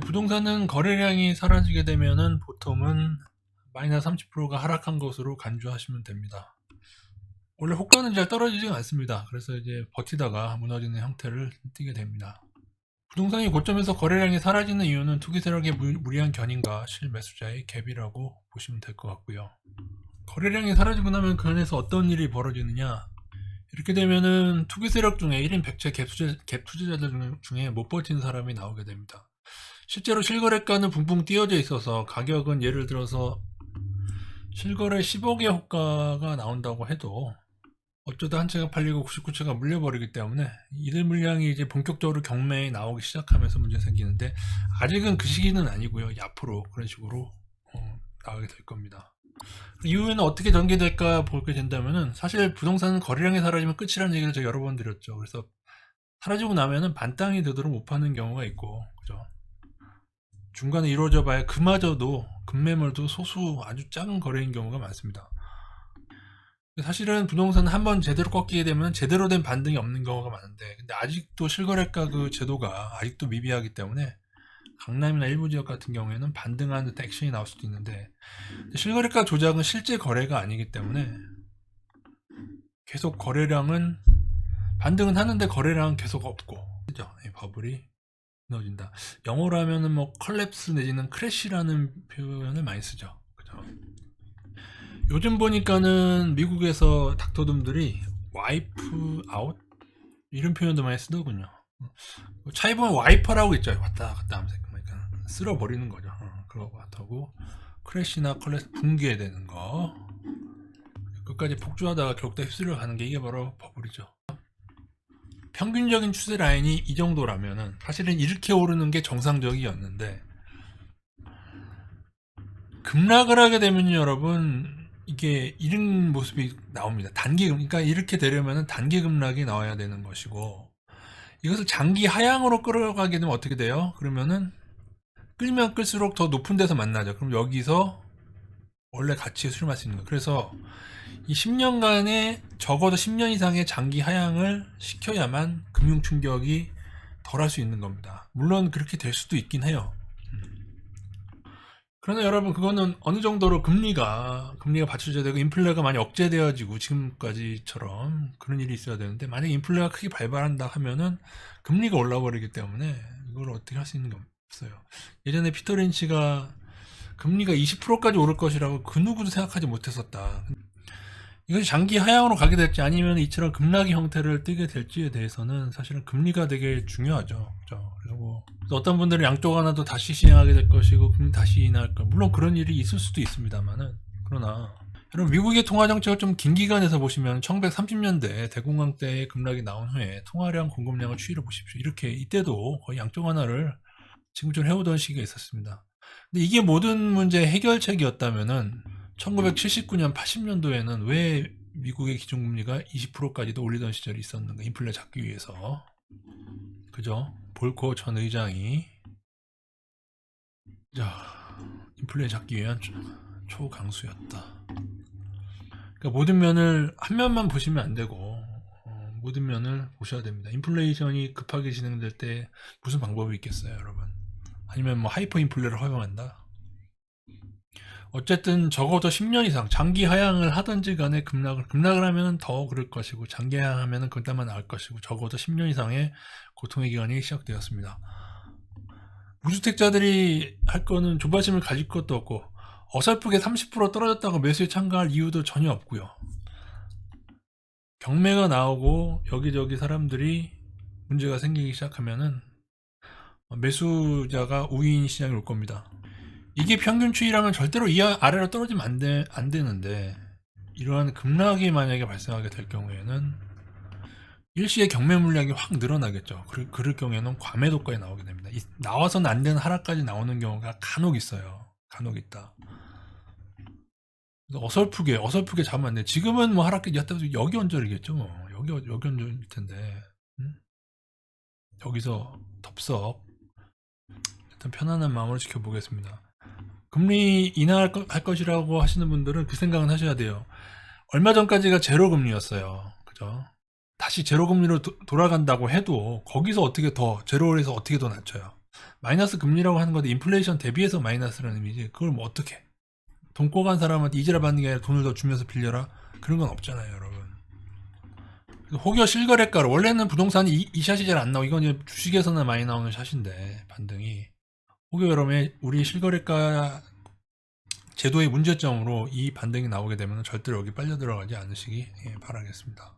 부동산은 거래량이 사라지게 되면은 보통은 마이너스 30%가 하락한 것으로 간주하시면 됩니다. 원래 호가는 잘 떨어지지 않습니다. 그래서 이제 버티다가 무너지는 형태를 띠게 됩니다. 부동산이 고점에서 거래량이 사라지는 이유는 투기 세력의 무리한 견인과 실매수자의 갭이라고 보시면 될 것 같고요. 거래량이 사라지고 나면 그 안에서 어떤 일이 벌어지느냐, 이렇게 되면은 투기 세력 중에 1인 100채 갭 투자자들 중에 못 버티는 사람이 나오게 됩니다. 실제로 실거래가는 붕붕 띄어져 있어서 가격은 예를 들어서 실거래 10억의 호가가 나온다고 해도 어쩌다 한 채가 팔리고 99채가 물려버리기 때문에 이들 물량이 이제 본격적으로 경매에 나오기 시작하면서 문제 생기는데, 아직은 그 시기는 아니고요. 앞으로 그런 식으로 나오게 될 겁니다. 이후에는 어떻게 전개될까 보게 된다면은, 사실 부동산은 거래량이 사라지면 끝이라는 얘기를 제가 여러 번 드렸죠. 그래서 사라지고 나면은 반땅이 되도록 못 파는 경우가 있고, 그죠? 중간에 이루어져 봐야 그마저도 급매물도 소수 아주 작은 거래인 경우가 많습니다. 사실은 부동산은 한번 제대로 꺾이게 되면 제대로 된 반등이 없는 경우가 많은데, 근데 아직도 실거래가 그 제도가 아직도 미비하기 때문에 강남이나 일부 지역 같은 경우에는 반등하는 듯 액션이 나올 수도 있는데, 실거래가 조작은 실제 거래가 아니기 때문에 계속 거래량은 반등은 하는데 거래량은 계속 없고, 그죠? 버블이 무너진다. 영어로 하면은 뭐 컬랩스 내지는 크래시라는 표현을 많이 쓰죠. 그죠? 요즘 보니까는 미국에서 닥터둠들이 와이프 아웃 이런 표현도 많이 쓰더군요. 차에 보면 와이퍼라고 있죠. 왔다 갔다 하면서 그러니까 쓸어버리는 거죠. 그런 것 같고, 크래시나 컬랩스 붕괴되는 거, 끝까지 폭주하다가 결국 다 휩쓸려 가는 게 이게 바로 버블이죠. 평균적인 추세 라인이 이 정도라면은 사실은 이렇게 오르는 게 정상적이었는데, 급락을 하게 되면 여러분 이게 이런 모습이 나옵니다. 단기, 그러니까 이렇게 되려면 단기 급락이 나와야 되는 것이고, 이것을 장기 하향으로 끌어가게 되면 어떻게 돼요? 그러면은 끌면 끌수록 더 높은 데서 만나죠. 그럼 여기서 원래 가치에 수렴할 수 있는 거예요. 그래서 이 10년간의 적어도 10년 이상의 장기 하향을 시켜야만 금융 충격이 덜 할 수 있는 겁니다. 물론 그렇게 될 수도 있긴 해요. 그러나 여러분, 그거는 어느 정도로 금리가 받쳐져야 되고 인플레가 많이 억제되어지고 지금까지처럼 그런 일이 있어야 되는데, 만약에 인플레가 크게 발발한다 하면은 금리가 올라 버리기 때문에 이걸 어떻게 할 수 있는 게 없어요. 예전에 피터 린치가 금리가 20%까지 오를 것이라고 그 누구도 생각하지 못했었다. 이것이 장기 하향으로 가게 될지 아니면 이처럼 급락의 형태를 띠게 될지에 대해서는 사실은 금리가 되게 중요하죠. 그렇죠? 그리고 어떤 분들은 양쪽 하나도 다시 시행하게 될 것이고 금리 다시 인하할 것, 물론 그런 일이 있을 수도 있습니다만은, 그러나 여러분, 미국의 통화 정책을 좀 긴 기간에서 보시면 1930년대 대공황 때의 급락이 나온 후에 통화량 공급량을 추이를 보십시오. 이렇게 이때도 거의 양쪽 하나를 지금처럼 해오던 시기가 있었습니다. 근데 이게 모든 문제의 해결책이었다면은 1979년, 80년도에는 왜 미국의 기준금리가 20%까지도 올리던 시절이 있었는가? 인플레 잡기 위해서. 그죠? 볼코 전 의장이, 자, 인플레 잡기 위한 초강수였다. 그러니까 모든 면을 한 면만 보시면 안 되고, 모든 면을 보셔야 됩니다. 인플레이션이 급하게 진행될 때 무슨 방법이 있겠어요, 여러분? 아니면 뭐 하이퍼 인플레를 허용한다? 어쨌든 적어도 10년 이상 장기 하향을 하든지 간에 급락을 하면 더 그럴 것이고, 장기 하향하면 그나마 나을 것이고, 적어도 10년 이상의 고통의 기간이 시작되었습니다. 무주택자들이 할 거는 조바심을 가질 것도 없고, 어설프게 30% 떨어졌다고 매수에 참가할 이유도 전혀 없고요. 경매가 나오고 여기저기 사람들이 문제가 생기기 시작하면은 매수자가 우위인 시장이 올 겁니다. 이게 평균 추이라면 절대로 이 아래로 떨어지면 안 되는데, 이러한 급락이 만약에 발생하게 될 경우에는 일시에 경매 물량이 확 늘어나겠죠. 그럴 경우에는 과매도까지 나오게 됩니다. 나와서는 안 되는 하락까지 나오는 경우가 간혹 있어요. 간혹 있다. 어설프게 잡으면 안 돼. 지금은 뭐 하락기 여기 언저리겠죠. 뭐. 여기 언저리일 텐데. 응? 여기서 덥석 일단 편안한 마음으로 지켜보겠습니다. 금리 인하할 것이라고 하시는 분들은 그 생각은 하셔야 돼요. 얼마 전까지가 제로 금리였어요. 그죠? 다시 제로 금리로 돌아간다고 해도 거기서 어떻게 더 제로에서 어떻게 더 낮춰요? 마이너스 금리라고 하는 건데 인플레이션 대비해서 마이너스라는 의미지. 그걸 뭐 어떻게? 돈 꿔간 사람한테 이자를 받는 게 아니라 돈을 더 주면서 빌려라? 그런 건 없잖아요, 여러분. 혹여 실거래가로 원래는 부동산이 이 샷이 잘 안 나오고 이건 이제 주식에서는 많이 나오는 샷인데 반등이 혹여 여러분 우리 실거래가 제도의 문제점으로 이 반등이 나오게 되면 절대로 여기 빨려 들어가지 않으시기 바라겠습니다.